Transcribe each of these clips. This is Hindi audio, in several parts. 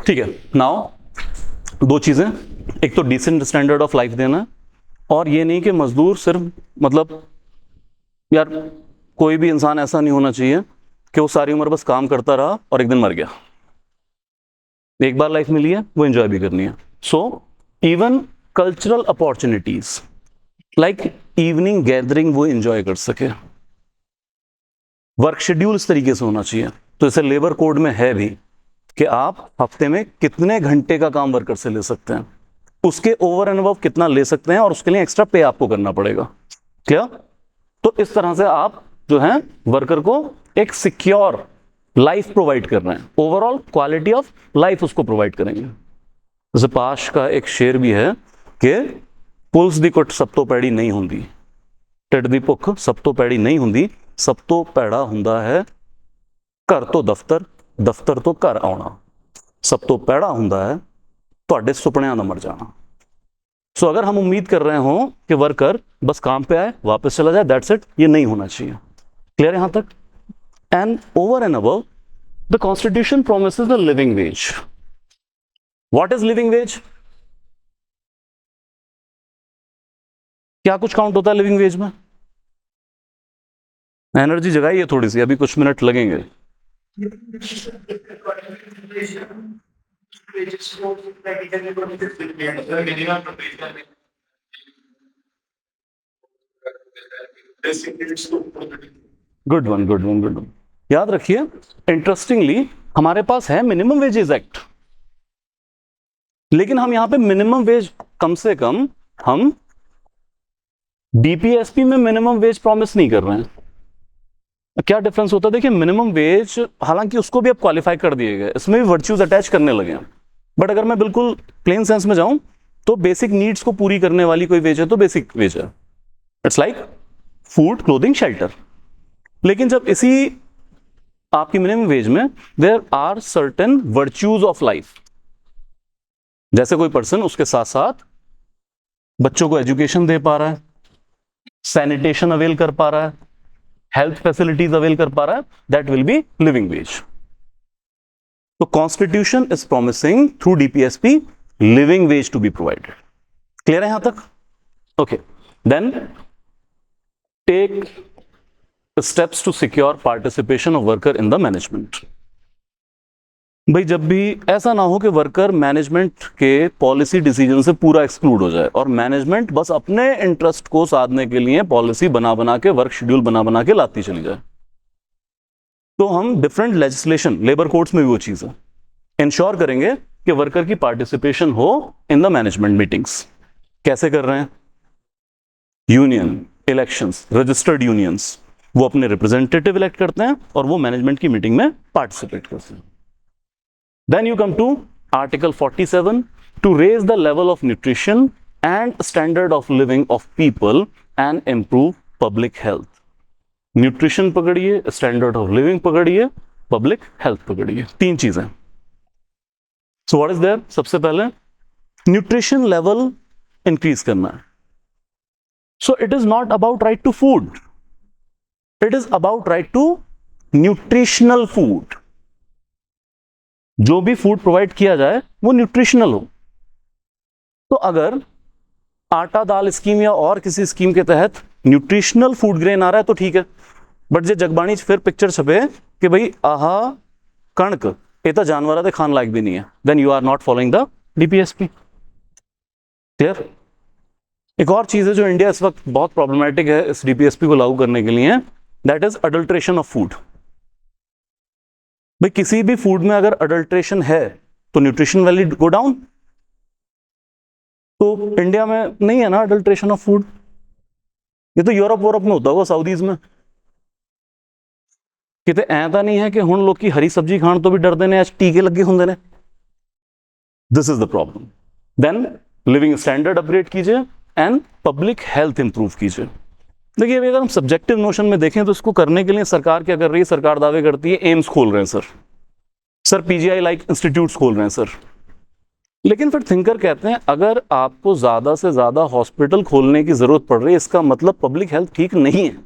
ठीक है, नाउ दो चीजें, एक तो डिसेंट स्टैंडर्ड ऑफ लाइफ देना, और ये नहीं कि मजदूर सिर्फ मतलब यार कोई भी इंसान ऐसा नहीं होना चाहिए कि वो सारी उम्र बस काम करता रहा और एक दिन मर गया। एक बार लाइफ मिली है, वो एंजॉय भी करनी है। So even cultural opportunities like evening gathering वो एंजॉय कर सके। वर्क शेड्यूल इस तरीके से होना चाहिए, तो जैसे लेबर कोड में है भी कि आप हफ्ते में कितने घंटे का काम वर्कर से ले सकते हैं, उसके ओवर एंड अबव कितना ले सकते हैं, और उसके लिए एक्स्ट्रा पे आपको करना पड़ेगा। क्या? तो इस तरह से आप जो है वर्कर को एक सिक्योर लाइफ प्रोवाइड कर रहे हैं, ओवरऑल क्वालिटी ऑफ लाइफ उसको प्रोवाइड करेंगे। जैसे पाश का एक शेर भी है कि पुलिस दी कुट सब तो पैड़ी नहीं होंगी, टिड दी भुख सब तो पैड़ी नहीं होंगी, सब तो पैड़ा हुंदा है घर तो दफ्तर, दफ्तर तो घर आना, सब तो पैड़ा हुंदा है तुहाडे सुपनियां दा मर जाना। सो अगर हम उम्मीद कर रहे हो कि वर्कर बस काम पे आए वापस चला जाए, दैट्स इट, ये नहीं होना चाहिए। क्लियर यहां तक? And over and above the constitution promises the living veg. What is living veg? क्या कुछ काउंट होता है लिविंग वेज में? एनर्जी जगाइए थोड़ी सी, अभी कुछ मिनट लगेंगे। Good one, good one, good one. याद रखिए, इंटरेस्टिंगली हमारे पास है मिनिमम वेजेस एक्ट, लेकिन हम यहां पे मिनिमम वेज कम से कम हम डीपीएसपी में मिनिमम वेज प्रॉमिस नहीं कर रहे हैं। क्या डिफरेंस होता है? देखिए, मिनिमम वेज हालांकि उसको भी अब क्वालिफाई कर दिए गए, इसमें भी वर्च्यूज अटैच करने लगे हैं, बट अगर मैं बिल्कुल प्लेन सेंस में जाऊं तो बेसिक नीड्स को पूरी करने वाली कोई वेज है तो बेसिक वेज है, it's like food, clothing, shelter. लेकिन जब इसी आपकी मिनिमम वेज में there are certain virtues of life, जैसे कोई पर्सन उसके साथ साथ बच्चों को एजुकेशन दे पा रहा है, सैनिटेशन अवेल कर पा रहा है, हेल्थ फैसिलिटीज अवेल कर पा रहा है, that will be living wage. तो constitution is promising through DPSP living wage to be provided. Clear है यहां तक? Okay, then take steps to secure participation of worker in the management. भाई जब भी ऐसा ना हो कि वर्कर मैनेजमेंट के पॉलिसी डिसीजन से पूरा एक्सक्लूड हो जाए और मैनेजमेंट बस अपने इंटरेस्ट को साधने के लिए पॉलिसी बना बना के, वर्क शेड्यूल बना बना के लाती चली जाए। तो हम डिफरेंट लेजिस्लेशन, लेबर कोड्स में भी वो चीज है, इंश्योर करेंगे कि वर्कर की पार्टिसिपेशन हो इन द मैनेजमेंट मीटिंग्स। कैसे कर रहे हैं? यूनियन इलेक्शंस, रजिस्टर्ड यूनियंस, वो अपने रिप्रेजेंटेटिव इलेक्ट करते हैं और वो मैनेजमेंट की मीटिंग में पार्टिसिपेट करते हैं। Then you come to Article 47 to raise the level of nutrition and standard of living of people and improve public health. Nutrition पकड़िए, स्टैंडर्ड ऑफ लिविंग पकड़िए, पब्लिक हेल्थ पकड़िए, तीन चीजें। So what is there? सबसे पहले न्यूट्रिशन लेवल इंक्रीज करना है। So it is not about right to food, it is about right to nutritional food. जो भी फूड प्रोवाइड किया जाए वो न्यूट्रिशनल हो। तो अगर आटा दाल स्कीम या और किसी स्कीम के तहत न्यूट्रिशनल फूड ग्रेन आ रहा है तो ठीक है, बट जे जगबाणी फिर पिक्चर छपे कि भाई आहा कणक ये तो जानवर के खान लायक भी नहीं है, then you are not following the DPSP. Clear? एक और चीज है जो इंडिया इस वक्त बहुत प्रॉब्लमेटिक है इस डीपीएसपी को लागू करने के लिए, that is adulteration of food. भाई किसी भी फूड में अगर अडल्ट्रेशन है तो न्यूट्रिशन वैल्यू गो डाउन। तो इंडिया में नहीं है ना अडल्ट्रेशन ऑफ फूड, ये तो यूरोप वोरोप में होता होगा, सऊदीज में। किते ऐसा नहीं है कि हुण लोग की हरी सब्जी खाण तो भी डरते हैं, टीके लगे होंगे ने। This is the problem. Then living standard upgrade कीजिए एंड पब्लिक हेल्थ इंप्रूव कीजिए। देखिए अगर हम सब्जेक्टिव नोशन में देखें तो इसको करने के लिए सरकार क्या कर रही है? सरकार दावे करती है एम्स खोल रहे हैं सर पीजीआई लाइक इंस्टीट्यूट्स खोल रहे हैं सर, लेकिन फिर थिंकर कहते हैं अगर आपको ज्यादा से ज्यादा हॉस्पिटल खोलने की जरूरत पड़ रही है इसका मतलब पब्लिक हेल्थ ठीक नहीं है।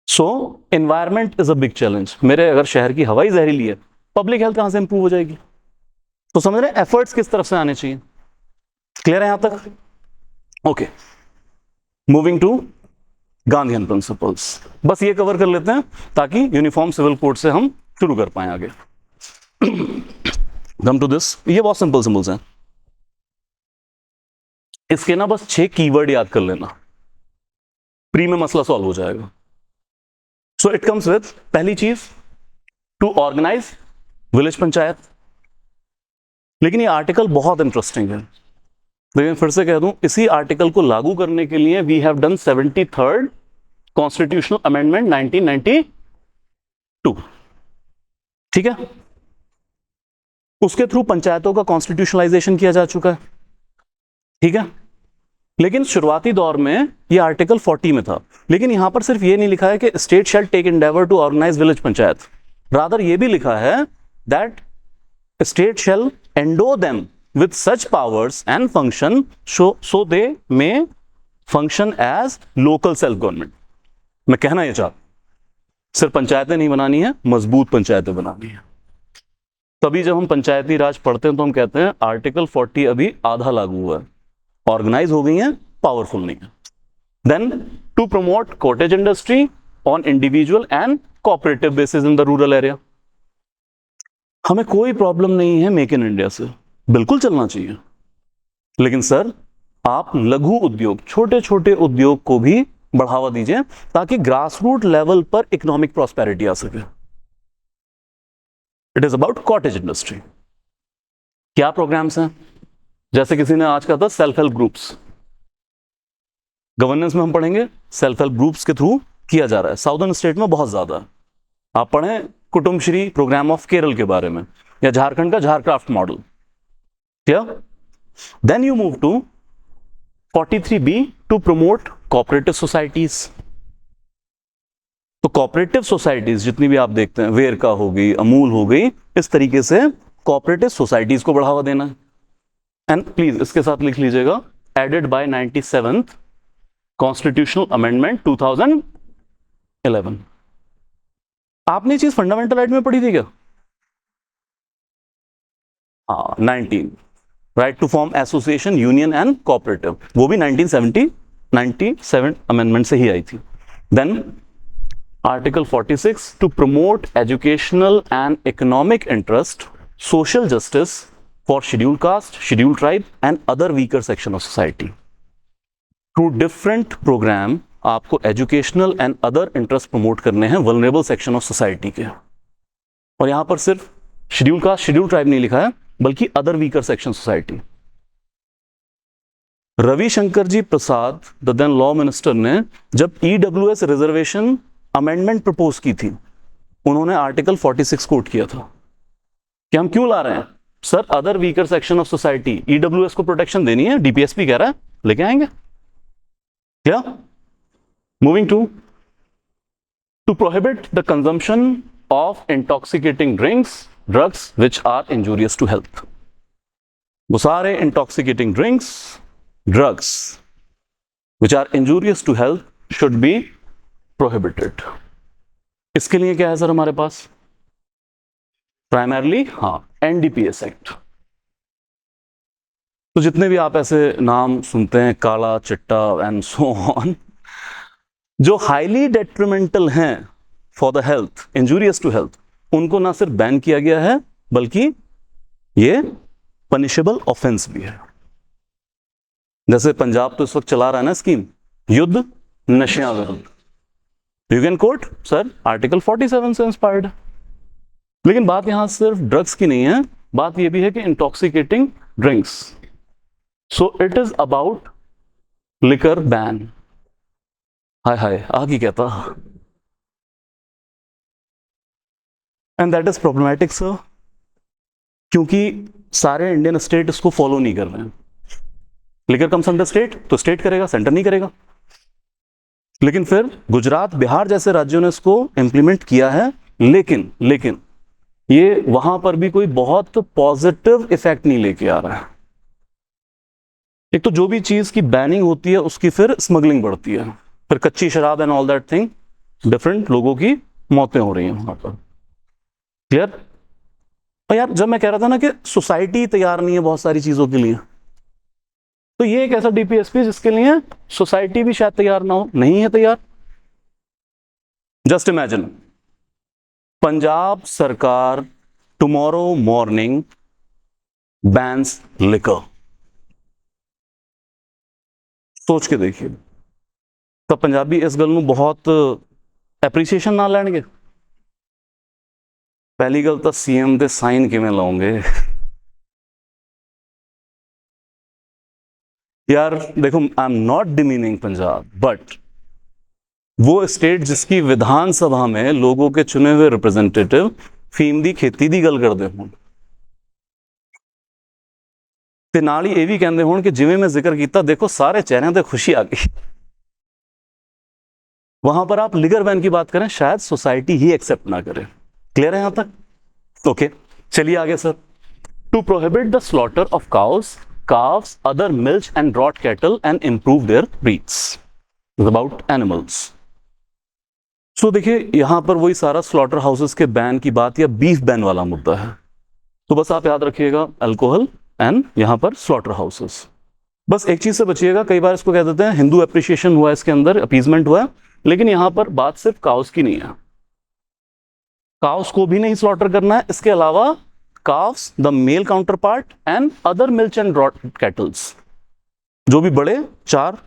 सो environment is a big challenge. मेरे अगर शहर की हवा ही जहरीली है पब्लिक हेल्थ कहां से इंप्रूव हो जाएगी? तो समझ रहे हैं एफर्ट्स किस तरफ से आने चाहिए? क्लियर है यहां तक? Okay, moving to Gandhian principles. बस ये कवर कर लेते हैं ताकि यूनिफॉर्म सिविल कोड से हम शुरू कर पाए आगे। कम टू दिस, ये बहुत सिंपल सिंबल्स हैं, इसके ना बस 6 कीवर्ड याद कर लेना, प्री में मसला सॉल्व हो जाएगा। सो इट कम्स विथ, पहली चीज, टू ऑर्गेनाइज विलेज पंचायत। लेकिन ये आर्टिकल बहुत इंटरेस्टिंग है, लेकिन फिर से कह दूं, इसी आर्टिकल को लागू करने के लिए we have done 73rd constitutional amendment 1992। ठीक है, उसके थ्रू पंचायतों का कॉन्स्टिट्यूशनलाइजेशन किया जा चुका है। ठीक है, लेकिन शुरुआती दौर में ये आर्टिकल 40 में था, लेकिन यहां पर सिर्फ ये नहीं लिखा है कि state shall take endeavour to organise village panchayat, rather ये भी लिखा है that state shall endow them with such powers and function so they may function as local self government। मैं कहना यह चाहता, सिर्फ पंचायतें नहीं बनानी है, मजबूत पंचायतें बनानी है। तभी जब हम पंचायती राज पढ़ते हैं तो हम कहते हैं आर्टिकल 40 अभी आधा लागू हुआ है, ऑर्गेनाइज हो गई है, पावरफुल नहीं है। Then to promote cottage industry on individual and cooperative basis in the rural area. हमें कोई प्रॉब्लम नहीं है मेक इन इंडिया से, बिल्कुल चलना चाहिए, लेकिन सर आप लघु उद्योग, छोटे छोटे उद्योग को भी बढ़ावा दीजिए ताकि ग्रास रूट लेवल पर इकोनॉमिक प्रॉस्पेरिटी आ सके। It is about cottage industry. क्या प्रोग्राम्स हैं? जैसे किसी ने आज कहा था सेल्फ हेल्प ग्रुप्स, गवर्नेंस में हम पढ़ेंगे सेल्फ हेल्प ग्रुप्स के थ्रू किया जा रहा है, साउदर्न स्टेट में बहुत ज्यादा। आप पढ़ें कुटुंबश्री प्रोग्राम ऑफ केरल के बारे में, या झारखंड का Jharcraft model. Then you move to 43B to promote cooperative societies। तो cooperative societies जितनी भी आप देखते हैं, वेरका हो गई, अमूल हो गई, इस तरीके से cooperative societies को बढ़ावा देना है। एंड प्लीज इसके साथ लिख लीजिएगा, added by 97th constitutional amendment 2011। आपने चीज फंडामेंटल राइट में पढ़ी थी क्या? हाँ, 19 right to form association, union and cooperative, वो भी 97 अमेंडमेंट से ही आई थी। Then article 46 to promote educational and economic interest, social justice for scheduled caste, scheduled tribe and other weaker section of society. Through different program आपको educational and other interest promote करने हैं वल्नरेबल सेक्शन ऑफ सोसाइटी के। और यहां पर सिर्फ शेड्यूल कास्ट, शेड्यूल ट्राइब नहीं लिखा है, बल्कि other weaker section society. Ravishankar ji Prasad, the then law minister, ने जब ईडब्ल्यूएस रिजर्वेशन अमेंडमेंट प्रपोज की थी, उन्होंने आर्टिकल 46 कोट किया था कि हम क्यों ला रहे हैं sir, other weaker section of society, EWS को प्रोटेक्शन देनी है, डीपीएसपी कह रहा है, लेके आएंगे क्या? Moving to prohibit the consumption of intoxicating drinks, drugs which are injurious to health। वो सारे intoxicating drinks, drugs which are injurious to health should be prohibited। इसके लिए क्या है सर हमारे पास? प्राइमरली हाँ, एनडीपीएस एक्ट। तो जितने भी आप ऐसे नाम सुनते हैं, काला चिट्टा एंड सो ऑन, जो हाईली डेट्रीमेंटल हैं for the health, injurious to health, उनको ना सिर्फ बैन किया गया है, बल्कि ये पनिशेबल ऑफेंस भी है। जैसे पंजाब तो इस वक्त चला रहा है ना स्कीम, युद्ध नशियां विरुद्ध, you can coat sir article 47 से इंस्पायर्ड। लेकिन बात यहां सिर्फ ड्रग्स की नहीं है, बात यह भी है कि intoxicating drinks, so it is about liquor ban. हाय हाय, आगे क्या था? And that is problematic sir, क्योंकि सारे इंडियन स्टेट इसको फॉलो नहीं कर रहे हैं। लिकर कम्स अंडर स्टेट, तो स्टेट करेगा, सेंटर नहीं करेगा। लेकिन फिर गुजरात, बिहार जैसे राज्यों ने इसको इंप्लीमेंट किया है, लेकिन ये वहां पर भी कोई बहुत पॉजिटिव इफेक्ट नहीं लेके आ रहा है। एक तो जो भी चीज की बैनिंग होती है उसकी फिर स्मगलिंग बढ़ती है, फिर कच्ची शराब and all that thing, different लोगों की मौतें हो रही हैं वहां पर। क्लियर? और यार जब मैं कह रहा था ना कि सोसाइटी तैयार नहीं है बहुत सारी चीजों के लिए, तो ये एक ऐसा डीपीएसपी जिसके लिए सोसाइटी भी शायद तैयार ना हो, नहीं है तैयार। जस्ट इमेजिन, पंजाब सरकार टुमारो मॉर्निंग बैन्स लिकर, सोच के देखिए, तो पंजाबी इस गल नूं बहुत एप्रीसीएशन ना लैणगे। पहली गल तो सीएम दे साइन किवें लाओगे यार देखो, I am not demeaning Punjab, but वो स्टेट जिसकी विधानसभा में लोगों के चुने हुए रिप्रेजेंटेटिव फीम दी खेती दी गल करते होण ते नाल ही ये भी कहते होण कि जिवें मैं जिक्र किया, देखो सारे चेहरों पर खुशी आ गई, वहां पर आप लिगर बैन की बात करें शायद सोसाइटी ही एक्सेप्ट ना करे। क्लियर है यहां तक? ओके, चलिए आगे sir. To prohibit the slaughter of cows, calves, other milch and draught cattle and improve their breeds. It's about animals. So देखिए यहां पर वही सारा स्लॉटर हाउसेस के बैन की बात या बीफ बैन वाला मुद्दा है, तो बस आप याद रखिएगा अल्कोहल एंड यहां पर स्लॉटर हाउसेस। बस एक चीज से बचिएगा, कई बार इसको कह देते हैं हिंदू एप्रिसिएशन हुआ इसके अंदर, अपीजमेंट हुआ, लेकिन यहां पर बात सिर्फ काउस की नहीं है, काउस को भी नहीं स्लॉटर करना है, इसके अलावा calves, the male counterpart and other milch and draught cattles, जो भी बड़े चार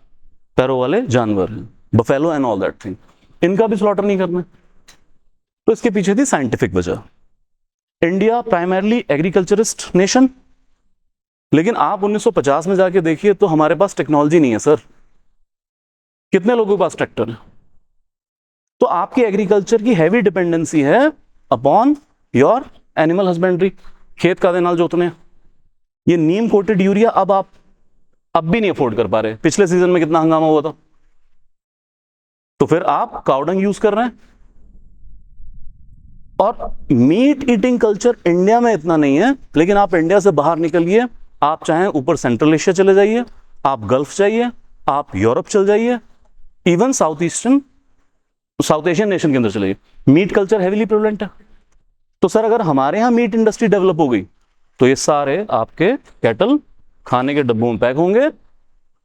पैरों वाले जानवर हैं, buffalo and all that thing, इनका भी स्लॉटर नहीं करना। तो इसके पीछे थी साइंटिफिक वजह। इंडिया प्राइमरली एग्रीकल्चरिस्ट नेशन, लेकिन आप 1950 में जाके देखिए तो हमारे पास टेक्नोलॉजी नहीं है सर। कितने लोगों के पास ट्रैक्टर है? तो आपकी एग्रीकल्चर की हैवी डिपेंडेंसी है अपॉन योर एनिमल हस्बेंड्री, खेत का नाल जोतने। ये नीम कोटेड यूरिया अब भी नहीं अफोर्ड कर पा रहे, पिछले सीजन में कितना हंगामा हुआ था, तो फिर आप काउडंग यूज कर रहे हैं। और मीट ईटिंग कल्चर इंडिया में इतना नहीं है, लेकिन आप इंडिया से बाहर निकलिए, आप चाहें ऊपर सेंट्रल एशिया चले जाइए, आप गल्फ जाइए, आप यूरोप चल जाइए, इवन साउथ एशियन नेशन के अंदर चले जाइए, मीट कल्चर हैवीली प्रेवलेंट है। तो सर अगर हमारे यहाँ मीट इंडस्ट्री डेवलप हो गई तो ये सारे आपके कैटल खाने के डब्बों में पैक होंगे,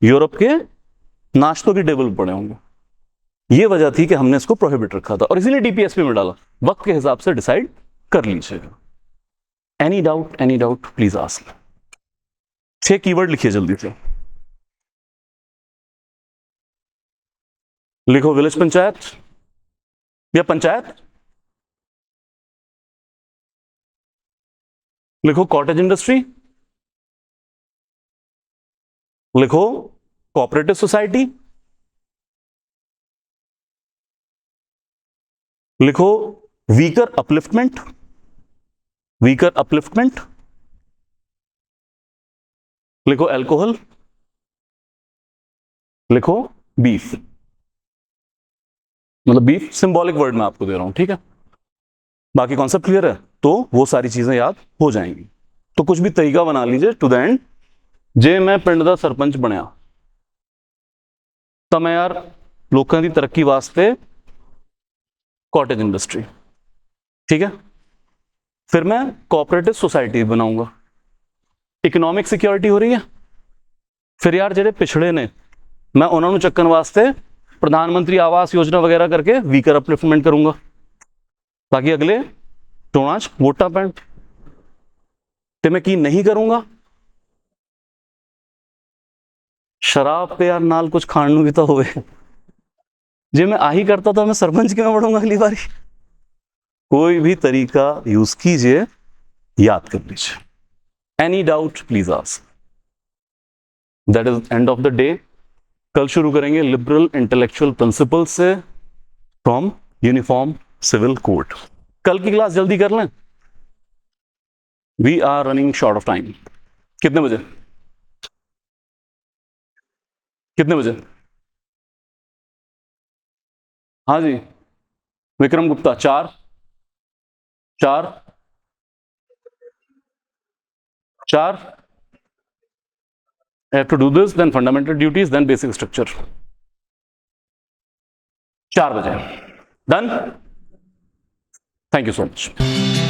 यूरोप के नाश्तों की टेबल पर पड़े होंगे। ये वजह थी कि हमने इसको प्रोहिबिट रखा था, और इसीलिए डीपीएसपी में डाला। वक्त के हिसाब से डिसाइड कर लीजिएगा। Any doubt please ask. 6 keyword लिखिए जल्दी से। लिखो विलेज पंचायत या पंचायत, लिखो कॉटेज इंडस्ट्री, लिखो कोऑपरेटिव सोसाइटी, लिखो वीकर अपलिफ्टमेंट, लिखो अल्कोहल, लिखो बीफ। मतलब बीफ सिंबॉलिक वर्ड में आपको दे रहा हूं, ठीक है? बाकी कॉन्सेप्ट क्लियर है? तो वो सारी चीजें याद हो जाएंगी। तो कुछ भी तरीका बना लीजिए टू द एंड, जे मैं पिंड दा सरपंच बनया तो मैं यार लोगों की तरक्की वास्ते कॉटेज इंडस्ट्री, ठीक है, फिर मैं कोऑपरेटिव सोसाइटी बनाऊंगा, इकोनॉमिक सिक्योरिटी हो रही है। फिर यार जेडे पिछड़े ने मैं उन्होंने चक्कन वास्ते प्रधानमंत्री आवास योजना वगैरह करके वीकर अपलिफ्टमेंट करूंगा, ताकि अगले चोणा च वोटा पैण। ते मैं की नहीं करूंगा, शराब पे यार नाल कुछ खाण नूं भी तो होवे। जे मैं आही करता तो मैं सरपंच क्यों बनूंगा अगली बारी? कोई भी तरीका यूज कीजिए, याद कर लीजिए। Any doubt please ask. That is end of the day. कल शुरू करेंगे लिबरल इंटेलेक्चुअल प्रिंसिपल से फ्रॉम यूनिफॉर्म सिविल कोड। कल की क्लास जल्दी कर लें, we are running short of time. कितने बजे? कितने बजे? हाँ जी, Vikram Gupta 4 I have to do this, then fundamental duties, then basic structure। 4 बजे done. Thank you so much.